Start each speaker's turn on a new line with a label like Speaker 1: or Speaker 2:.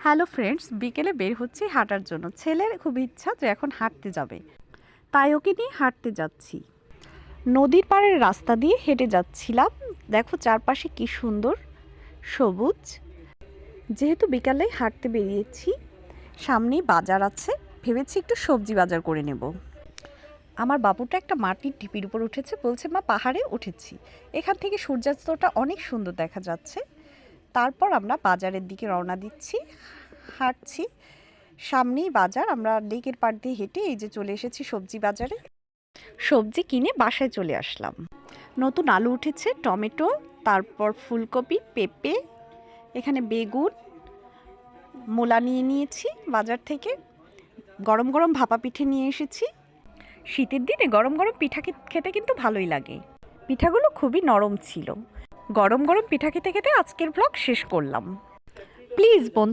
Speaker 1: Hello friends, বিকেলে বের হচ্ছি হাঁটার জন্য। ছেলের খুব ইচ্ছা যে এখন হাঁটতে যাবে, তাই ওকে নিয়ে হাঁটতে যাচ্ছি। নদীর পাড়ের রাস্তা দিয়ে হেঁটে যাচ্ছিলাম। দেখো চারপাশে কি সুন্দর সবুজ। যেহেতু বিকালে হাঁটতে বেরিয়েছি, সামনেই বাজার আছে, ভেবেছি একটু সবজি বাজার করে নেব। আমার বাবুটা একটা মাটির ঢিপির উপর উঠেছে, বলছে মা পাহাড়ে উঠেছি। এখান থেকে সূর্যাস্তটা অনেক সুন্দর দেখা যাচ্ছে। তারপর আমরা বাজারের দিকে রওনা দিচ্ছি, হাঁটছি। সামনেই বাজার, আমরা লেকের পাড় দিয়ে হেঁটে এই যে চলে এসেছি সবজি বাজারে। সবজি কিনে বাসায় চলে আসলাম। নতুন আলু উঠেছে, টমেটো, তারপর ফুলকপি, পেঁপে, এখানে বেগুন, মূলা নিয়ে নিয়েছি বাজার থেকে। গরম গরম ভাপা পিঠে নিয়ে এসেছি। শীতের দিনে গরম গরম পিঠা খেতে কিন্তু ভালোই লাগে। পিঠাগুলো খুবই নরম ছিল। গরম গরম পিঠা খেতে খেতে আজকের ব্লগ শেষ করলাম। প্লিজ বন্ধু